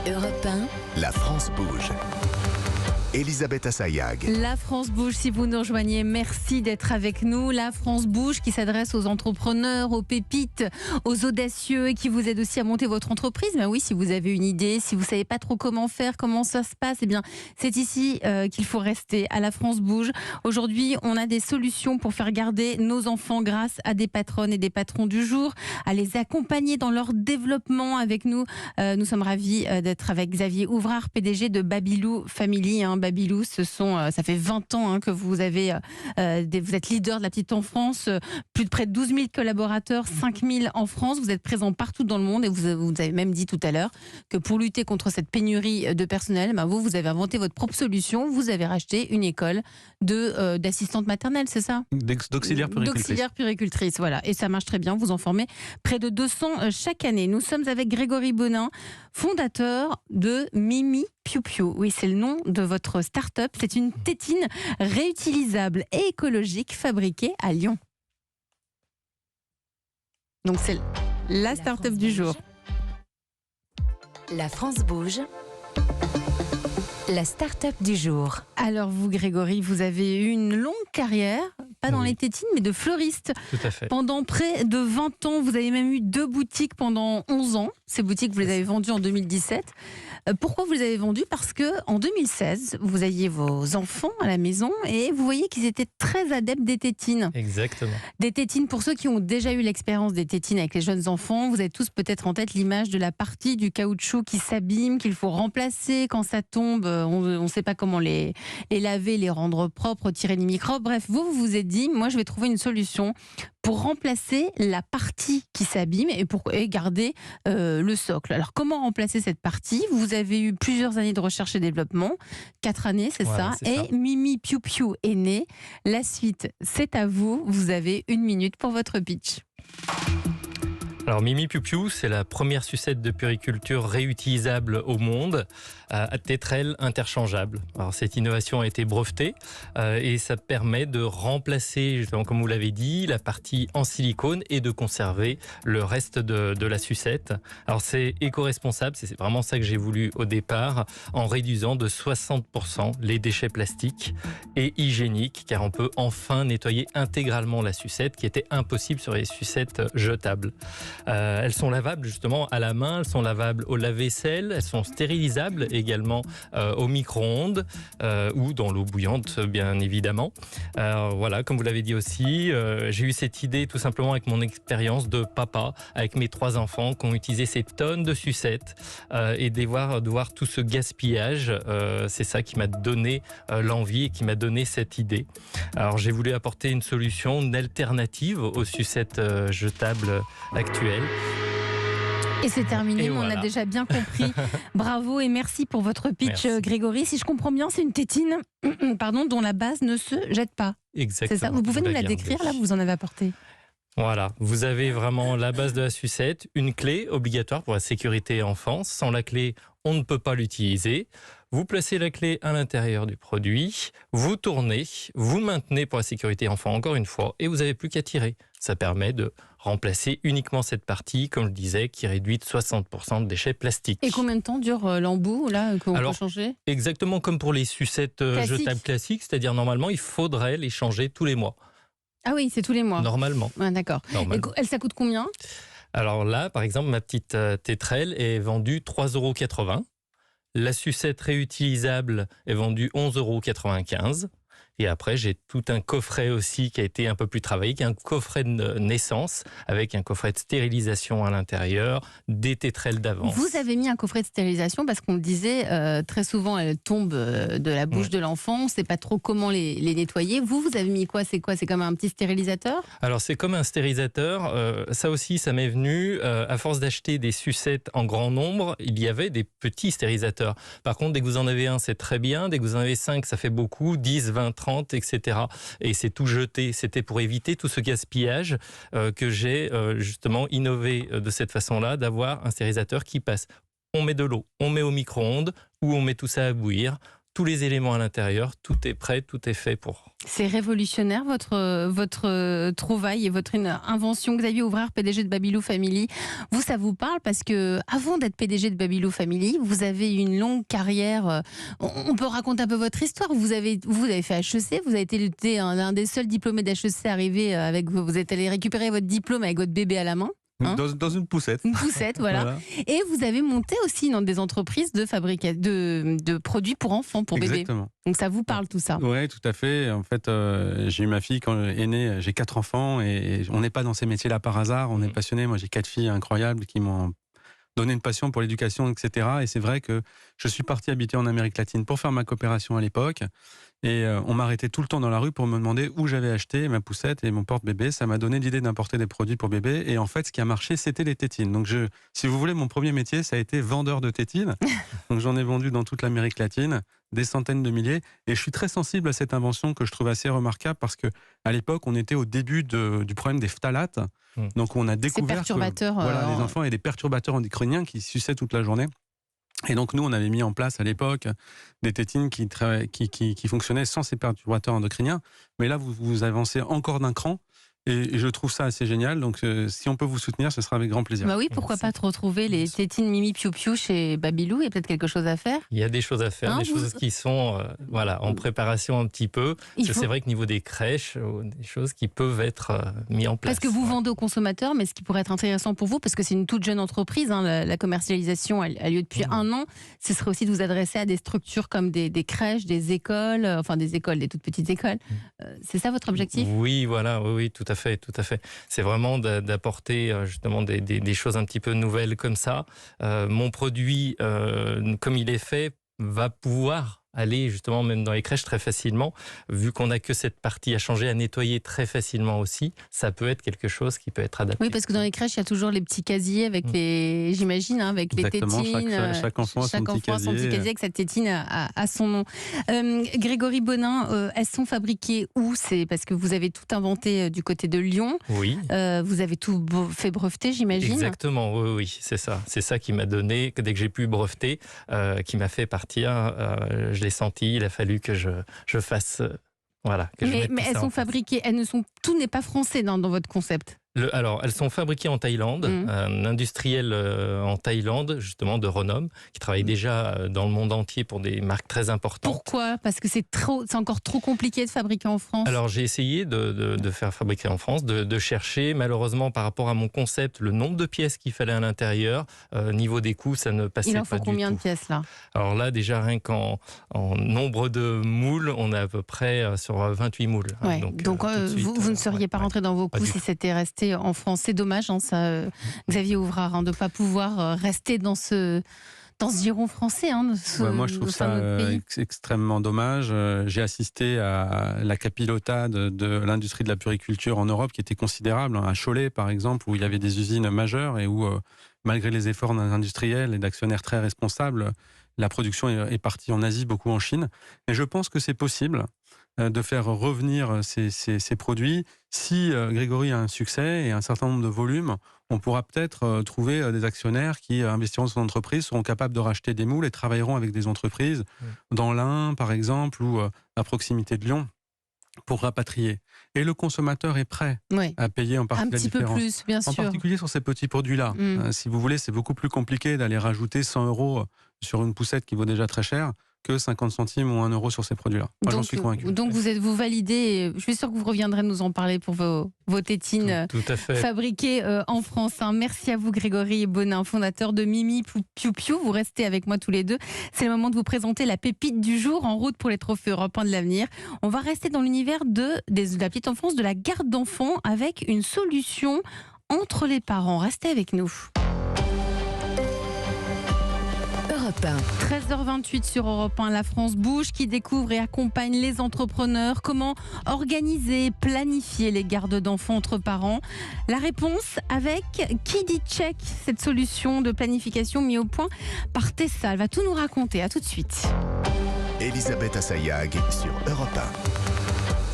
Europe 1, La France bouge. Elisabeth Assayag. La France bouge, si vous nous rejoignez, merci d'être avec nous. La France bouge qui s'adresse aux entrepreneurs, aux pépites, aux audacieux et qui vous aide aussi à monter votre entreprise. Ben oui, si vous avez une idée, si vous ne savez pas trop comment faire, comment ça se passe, eh bien, c'est ici qu'il faut rester, à La France bouge. Aujourd'hui, on a des solutions pour faire garder nos enfants grâce à des patronnes et des patrons du jour, à les accompagner dans leur développement avec nous. Nous sommes ravis d'être avec Xavier Ouvrard, PDG de Babylou Family. Babylou, ça fait 20 ans que vous êtes leader de la petite enfance, plus de près de 12 000 collaborateurs, 5 000 en France. Vous êtes présent partout dans le monde et vous avez même dit tout à l'heure que pour lutter contre cette pénurie de personnel, vous avez inventé votre propre solution. Vous avez racheté une école d'assistantes maternelles, c'est ça ? D'auxiliaires puéricultrices. D'auxiliaires puéricultrices, voilà. Et ça marche très bien, vous en formez près de 200 chaque année. Nous sommes avec Grégory Bonin, fondateur de Mimi Piou Piou. Oui, c'est le nom de votre start-up. C'est une tétine réutilisable et écologique fabriquée à Lyon. Donc c'est la start-up du jour. La France bouge. La start-up du jour. Alors vous, Grégory, vous avez eu une longue carrière, pas dans les tétines, mais de fleuriste. Tout à fait. Pendant près de 20 ans, vous avez même eu 2 boutiques pendant 11 ans. Ces boutiques, vous les avez vendues en 2017. Pourquoi vous les avez vendues ? Parce qu'en 2016, vous aviez vos enfants à la maison et vous voyez qu'ils étaient très adeptes des tétines. Exactement. Des tétines, pour ceux qui ont déjà eu l'expérience des tétines avec les jeunes enfants, vous avez tous peut-être en tête l'image de la partie du caoutchouc qui s'abîme, qu'il faut remplacer quand ça tombe. On ne sait pas comment les laver, les rendre propres, tirer les microbes. Bref, vous vous êtes dit, moi je vais trouver une solution pour remplacer la partie qui s'abîme et garder le socle. Alors comment remplacer cette partie ? Vous avez eu plusieurs années de recherche et développement, 4 années, c'est Voilà, ça. c'est ça. Et Mimi Piou Piou est née. La suite, c'est à vous. Vous avez 1 minute pour votre pitch. Alors Mimi Piou Piou, c'est la première sucette de puériculture réutilisable au monde, à tétrelle interchangeable. Alors cette innovation a été brevetée et ça permet de remplacer, justement, comme vous l'avez dit, la partie en silicone et de conserver le reste de la sucette. Alors c'est éco-responsable, c'est vraiment ça que j'ai voulu au départ, en réduisant de 60% les déchets plastiques et hygiéniques, car on peut enfin nettoyer intégralement la sucette, qui était impossible sur les sucettes jetables. Elles sont lavables justement à la main, elles sont lavables au lave-vaisselle, elles sont stérilisables également au micro-ondes ou dans l'eau bouillante bien évidemment. Voilà, comme vous l'avez dit aussi, j'ai eu cette idée tout simplement avec mon expérience de papa, avec mes 3 enfants qui ont utilisé ces tonnes de sucettes et de voir tout ce gaspillage, c'est ça qui m'a donné l'envie et qui m'a donné cette idée. Alors j'ai voulu apporter une solution, une alternative aux sucettes jetables actuelles. Et c'est terminé, Et mais voilà. on a déjà bien compris. Bravo et merci pour votre pitch, Merci. Grégory. Si je comprends bien, c'est une tétine dont la base ne se jette pas. Exactement. C'est ça ? Vous pouvez nous la l'avez décrire, remarqué. là, vous en avez apporté. Voilà, vous avez vraiment la base de la sucette, une clé obligatoire pour la sécurité enfance. Sans la clé, on ne peut pas l'utiliser. Vous placez la clé à l'intérieur du produit, vous tournez, vous maintenez pour la sécurité enfant encore une fois et vous n'avez plus qu'à tirer. Ça permet de remplacer uniquement cette partie, comme je disais, qui réduit de 60% de déchets plastiques. Et combien de temps dure l'embout, là, qu'on peut changer ? Exactement comme pour les sucettes jetables classiques, c'est-à-dire normalement, il faudrait les changer tous les mois. Ah oui, c'est tous les mois. Normalement. Ouais, d'accord. Normalement. Et ça coûte combien ? Alors là, par exemple, ma petite tétrelle est vendue 3,80 €. La sucette réutilisable est vendue 11,95 €. Et après, j'ai tout un coffret aussi qui a été un peu plus travaillé, qui est un coffret de naissance avec un coffret de stérilisation à l'intérieur, des tétrelles d'avance. Vous avez mis un coffret de stérilisation parce qu'on le disait, très souvent elles tombent de la bouche de l'enfant, on ne sait pas trop comment les nettoyer. Vous avez mis quoi ? C'est comme un petit stérilisateur ? Alors c'est comme un stérilisateur, ça aussi ça m'est venu, à force d'acheter des sucettes en grand nombre, il y avait des petits stérilisateurs. Par contre, dès que vous en avez un, c'est très bien, dès que vous en avez 5, ça fait beaucoup, 10, 20, 30, etc. Et c'est tout jeté. C'était pour éviter tout ce gaspillage que j'ai justement innové de cette façon-là, d'avoir un stérilisateur qui passe. On met de l'eau, on met au micro-ondes ou on met tout ça à bouillir. Tous les éléments à l'intérieur, tout est prêt, tout est fait pour. C'est révolutionnaire votre trouvaille et votre invention. Xavier Ouvrard, PDG de Babylou Family. Vous, ça vous parle parce que avant d'être PDG de Babylou Family, vous avez une longue carrière. On peut raconter un peu votre histoire. Vous avez fait HEC, vous avez été l'un des seuls diplômés d'HEC arrivé avec vous êtes allé récupérer votre diplôme avec votre bébé à la main. Hein, dans une poussette. Une poussette, voilà. Et vous avez monté aussi dans des entreprises de produits pour enfants, pour bébés. Exactement. Donc ça vous parle tout ça? Oui, tout à fait. En fait, j'ai eu ma fille quand elle est née. J'ai 4 enfants et on n'est pas dans ces métiers-là par hasard. On est passionnés. Moi, j'ai 4 filles incroyables qui m'ont donné une passion pour l'éducation, etc. Et c'est vrai que je suis parti habiter en Amérique latine pour faire ma coopération à l'époque. Et on m'arrêtait tout le temps dans la rue pour me demander où j'avais acheté ma poussette et mon porte-bébé. Ça m'a donné l'idée d'importer des produits pour bébé. Et en fait, ce qui a marché, c'était les tétines. Donc, si vous voulez, mon premier métier, ça a été vendeur de tétines. Donc, j'en ai vendu dans toute l'Amérique latine, des centaines de milliers. Et je suis très sensible à cette invention que je trouve assez remarquable parce qu'à l'époque, on était au début du problème des phtalates. Donc, on a découvert que les enfants avaient des perturbateurs endocriniens qui suçaient toute la journée. Et donc, nous, on avait mis en place à l'époque des tétines qui fonctionnaient sans ces perturbateurs endocriniens. Mais là, vous avancez encore d'un cran. Et je trouve ça assez génial. Donc, si on peut vous soutenir, ce sera avec grand plaisir. Bah oui, pourquoi pas te retrouver les tétines Mimi Piou Piou chez Babylou? Il y a peut-être quelque chose à faire. Il y a des choses à faire, des choses qui sont en préparation un petit peu. C'est vrai que niveau des crèches, des choses qui peuvent être mises en place. Parce que vous vendez aux consommateurs, mais ce qui pourrait être intéressant pour vous, parce que c'est une toute jeune entreprise, hein, la commercialisation a lieu depuis 1 an, ce serait aussi de vous adresser à des structures comme des crèches, des écoles, des toutes petites écoles. C'est ça votre objectif? Oui, voilà, oui, tout à fait. C'est vraiment d'apporter justement des choses un petit peu nouvelles comme ça. Mon produit, comme il est fait, va pouvoir aller justement même dans les crèches très facilement, vu qu'on n'a que cette partie à changer, à nettoyer très facilement aussi, ça peut être quelque chose qui peut être adapté. Oui, parce que dans les crèches, il y a toujours les petits casiers avec j'imagine, hein, avec exactement, les tétines. Chaque enfant a son petit casier avec sa tétine à son nom. Grégory Bonin, elles sont fabriquées où? C'est parce que vous avez tout inventé du côté de Lyon. Oui. Vous avez tout fait breveter, j'imagine. Exactement, oui, c'est ça. C'est ça qui m'a donné, dès que j'ai pu breveter, qui m'a fait partir. Je l'ai senti, il a fallu que je fasse... mais elles sont fabriquées, tout n'est pas français dans votre concept. Alors, elles sont fabriquées en Thaïlande, un industriel en Thaïlande, justement, de renom, qui travaille déjà dans le monde entier pour des marques très importantes. Pourquoi? Parce que c'est encore trop compliqué de fabriquer en France. Alors, j'ai essayé de faire fabriquer en France, de chercher, malheureusement, par rapport à mon concept, le nombre de pièces qu'il fallait à l'intérieur, niveau des coûts, ça ne passait pas du tout. Il en faut combien de pièces, là? Alors là, déjà, rien qu'en nombre de moules, on est à peu près sur 28 moules. Ouais. Donc vous ne seriez pas rentré dans vos coûts si c'était resté en France. C'est dommage, hein, ça, Xavier Ouvrard, de ne pas pouvoir rester dans ce giron français. Hein, moi, je trouve ça extrêmement dommage. J'ai assisté à la capilotade de l'industrie de la puriculture en Europe qui était considérable. À Cholet, par exemple, où il y avait des usines majeures et où, malgré les efforts industriels et d'actionnaires très responsables, la production est partie en Asie, beaucoup en Chine. Et je pense que c'est possible de faire revenir ces produits. Si Grégory a un succès et un certain nombre de volumes, on pourra peut-être trouver des actionnaires qui investiront dans son entreprise, seront capables de racheter des moules et travailleront avec des entreprises dans l'Ain, par exemple, ou à proximité de Lyon, pour rapatrier. Et le consommateur est prêt à payer en partie la différence. Un petit peu plus, bien sûr. En particulier sur ces petits produits-là. Si vous voulez, c'est beaucoup plus compliqué d'aller rajouter 100 € sur une poussette qui vaut déjà très cher que 50 centimes ou 1 € sur ces produits-là. Moi, j'en suis convaincu. Donc, vous validez, je suis sûre que vous reviendrez nous en parler pour vos tétines tout à fait. fabriquées en France. Hein. Merci à vous, Grégory Bonin, fondateur de Mimi Piou Piou. Vous restez avec moi tous les deux. C'est le moment de vous présenter la pépite du jour en route pour les trophées européens de l'avenir. On va rester dans l'univers de la petite enfance, de la garde d'enfants, avec une solution entre les parents. Restez avec nous. 13h28 sur Europe 1, la France bouge, qui découvre et accompagne les entrepreneurs. Comment organiser, planifier les gardes d'enfants entre parents? La réponse avec KidiCheck, cette solution de planification mise au point par Tessa. Elle va tout nous raconter. À tout de suite. Elisabeth Assayag sur Europe 1.